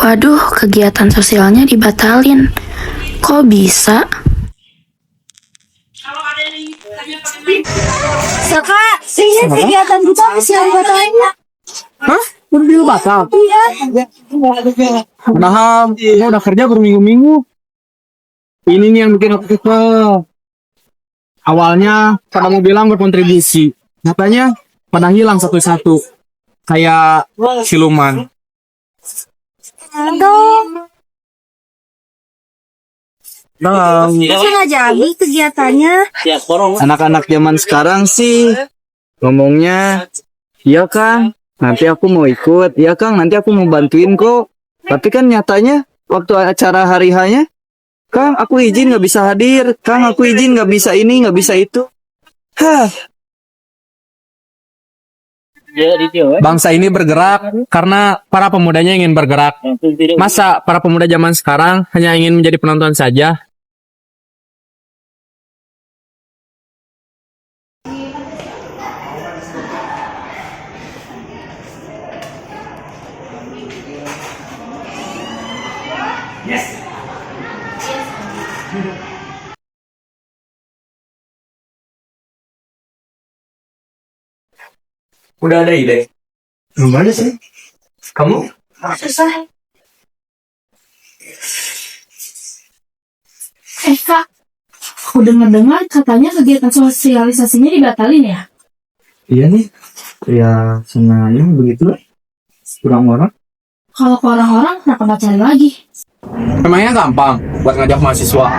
Waduh, kegiatan sosialnya dibatalin. Kok bisa? Saka, ini kegiatan kita masih yang batalin ya? Hah? Baru batal? Iya. Padahal ini udah kerja berminggu-minggu. Ini nih yang bikin aku kesel. Awalnya pada mau bilang berkontribusi, nyatanya pada hilang satu-satu, kayak siluman. Aduh, nggak jadi kegiatannya. Anak-anak zaman sekarang sih ngomongnya, iya Kang, nanti aku mau ikut, iya Kang, nanti aku mau bantuin kok. Tapi kan nyatanya waktu acara hari hanya, Kang, aku izin nggak bisa hadir, Kang, aku izin nggak bisa ini, nggak bisa itu. Hah. Bangsa ini bergerak karena para pemudanya ingin bergerak. Masa para pemuda zaman sekarang hanya ingin menjadi penonton saja? Udah ada ide? Belum ada sih. Kamu? Susah. Kak, aku dengar-dengar katanya kegiatan sosialisasinya dibatalin ya? Iya nih. Ya, senangnya begitu lah. Kurang orang. Kalau ke orang-orang, kenapa nggak cari lagi? Memangnya gampang buat ngajak mahasiswa?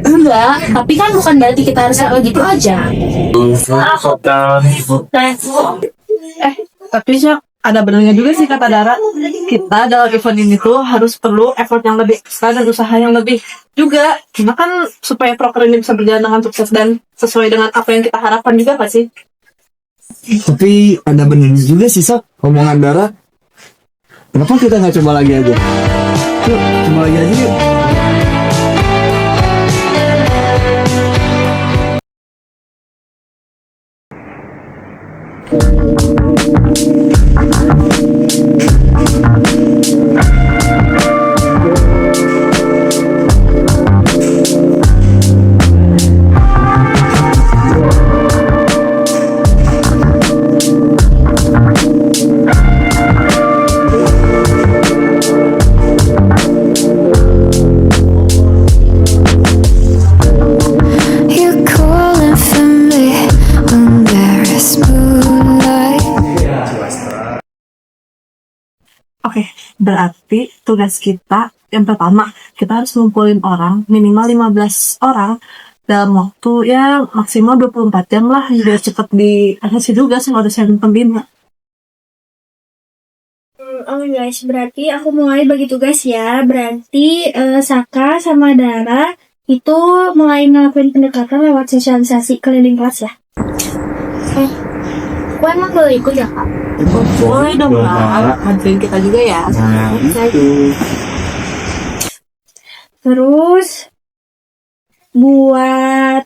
Enggak, tapi kan bukan berarti kita harus gitu aja. Tapi sih ada benernya juga sih kata Dara. Kita dalam event ini tuh harus perlu effort yang lebih besar dan usaha yang lebih juga. Karena kan supaya proker ini bisa berjalan dengan sukses dan sesuai dengan apa yang kita harapkan juga gak sih? Tapi ada benernya juga sih, Sok, omongan Dara. Kenapa kita nggak coba lagi aja? Yuk, coba lagi aja yuk. You're calling for me when there is moonlight. Oke, berarti tugas kita yang pertama, kita harus ngumpulin orang, minimal 15 orang dalam waktu ya maksimal 24 jam lah, biar cepet diatasi juga sama dosen pembina. Oke guys, berarti aku mulai bagi tugas ya. Berarti Saka sama Dara itu mulai ngelakuin pendekatan lewat sosialisasi keliling kelas ya. Gue emang boleh ikut ya Kak? Boleh dong lah, bantuin kita juga ya. Terus buat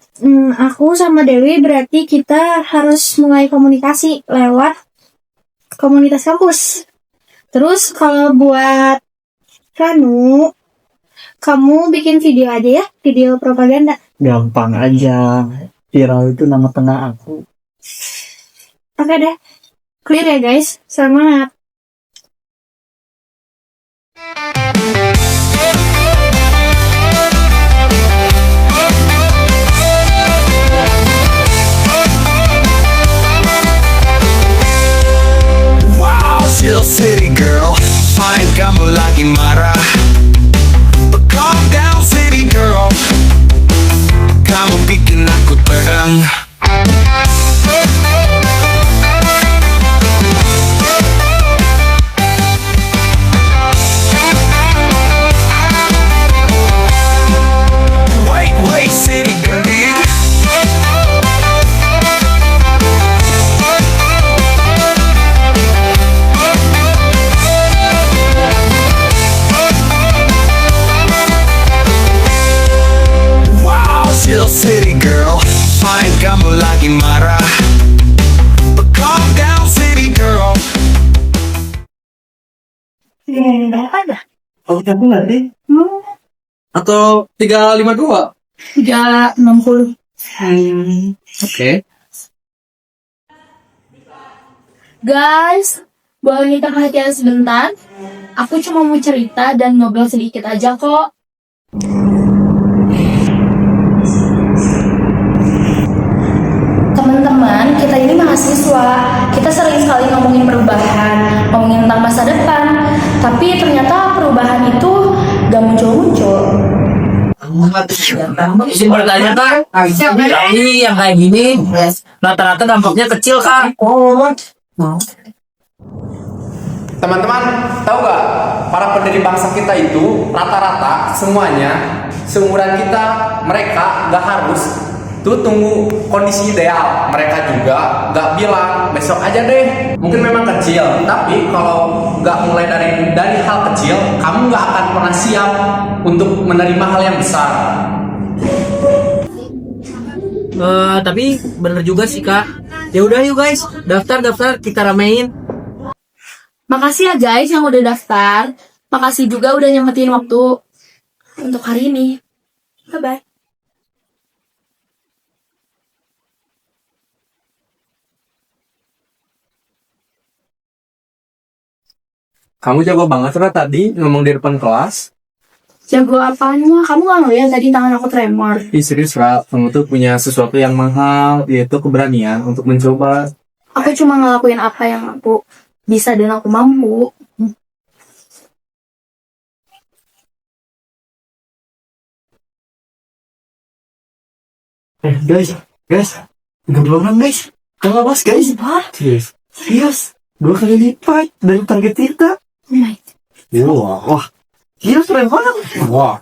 aku sama Dewi berarti kita harus mulai komunikasi lewat komunitas kampus. Terus kalau buat Ranu, kamu bikin video aja ya, video propaganda. Gampang aja. Viral itu nama tengah aku. Oke deh, clear ya guys, semangat. Chill city girl, fine kamu lagi marah. But calm down city girl, kamu bikin aku terang. Wait city girl. Chill city girl, fine kamu lagi marah. Berapa dah? Oh, aku ngerti. Atau 352? 360. Oke. Guys, boleh minta perhatian sebentar? Aku cuma mau cerita dan ngobrol sedikit aja kok. Teman-teman, kita ini mahasiswa. Kita sering sekali ngomongin perubahan, ngomongin tentang masa depan. Tapi ternyata perubahan itu gak muncul-muncul. Izin bertanya kak, ini yang kayak gini rata-rata dampaknya kecil kak. Teman-teman, tahu gak? Para pendiri bangsa kita itu rata-rata semuanya seumuran kita, mereka gak harus tuh tunggu kondisi ideal. Mereka juga gak bilang besok aja deh. Mungkin memang kecil, tapi kalau gak mulai dari hal kecil, kamu gak akan pernah siap untuk menerima hal yang besar. Tapi bener juga sih kak. Ya udah yuk guys, daftar kita ramein. Makasih ya guys yang udah daftar. Makasih juga udah nyempetin waktu untuk hari ini. Bye-bye. Kamu jago banget Ra tadi ngomong di depan kelas. Jago apanya? Kamu gak ngeliat tadi tangan aku tremor? Ih serius Ra, kamu tuh punya sesuatu yang mahal, yaitu keberanian untuk mencoba. Aku cuma ngelakuin apa yang aku bisa dan aku mampu. Guys, gak bohong guys. Kamu bos guys. Serius. 2 kali lipat dari target kita. Wah, gila keren banget. Wah.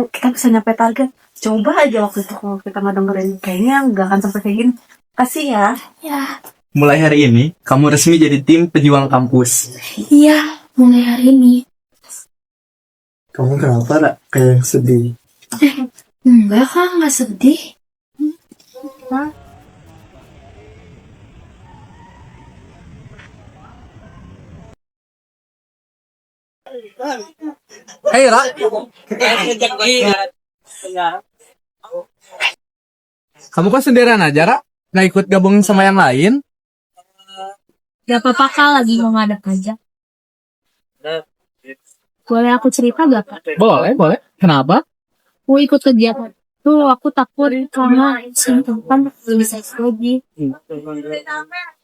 Kita bisa nyampe target. Coba aja waktu itu kalau kita nggak dengerin, kayaknya nggak akan sampai kayak gini. Kasih ya. Ya, Mulai hari ini, kamu resmi jadi tim pejuang kampus. iya, mulai hari ini. Kamu kenapa Ra? Kayak sedih. Enggak kan, gak sedih. Hei Ra. Kamu kok sendirian aja Ra? Gak ikut gabung sama yang lain? Gak apa-apa kak, lagi mau ngadep aja. Boleh aku cerita gak kak? Boleh. Kenapa? Aku ikut kegiatan itu, aku takut karena sentuhan lebih seks lagi.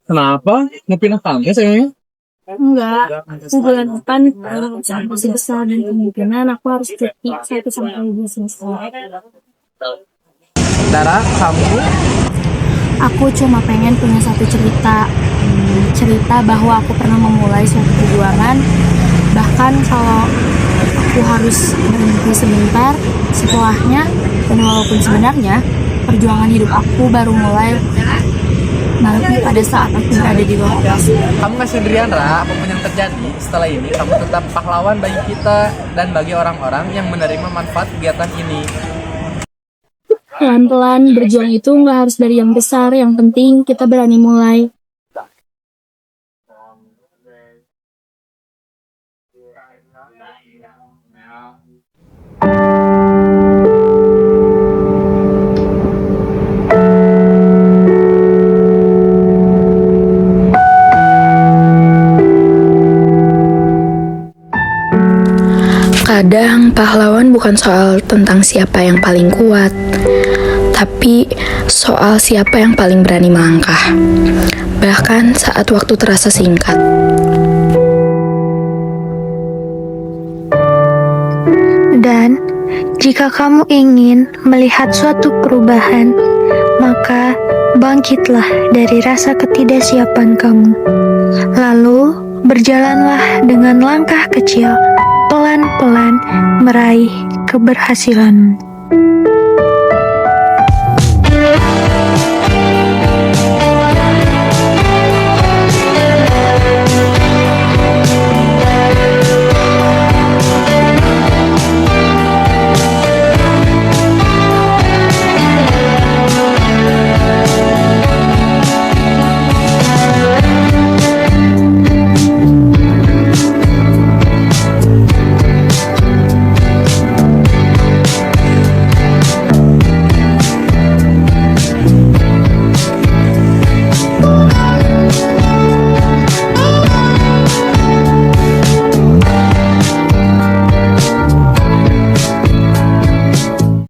Kenapa? Mau pindah kampus sayangnya? Enggak, aku bulan depan masih besar dan kemungkinan aku harus cuti 1 sampai 2 semester. Dara, kamu? Aku cuma pengen punya satu cerita. Cerita bahwa aku pernah memulai suatu perjuangan. Bahkan kalau aku harus berhenti sebentar setelahnya, dan walaupun sebenarnya perjuangan hidup aku baru mulai nanti pada saat aku berada di luar kelas. Kamu gak sendirian Ra, apapun yang terjadi setelah ini kamu tetap pahlawan bagi kita dan bagi orang-orang yang menerima manfaat kegiatan ini. Pelan-pelan berjuang itu nggak harus dari yang besar, yang penting kita berani mulai. Kadang pahlawan bukan soal tentang siapa yang paling kuat, tapi soal siapa yang paling berani melangkah, bahkan saat waktu terasa singkat. Dan jika kamu ingin melihat suatu perubahan, maka bangkitlah dari rasa ketidaksiapan kamu. Lalu berjalanlah dengan langkah kecil, pelan-pelan meraih keberhasilan.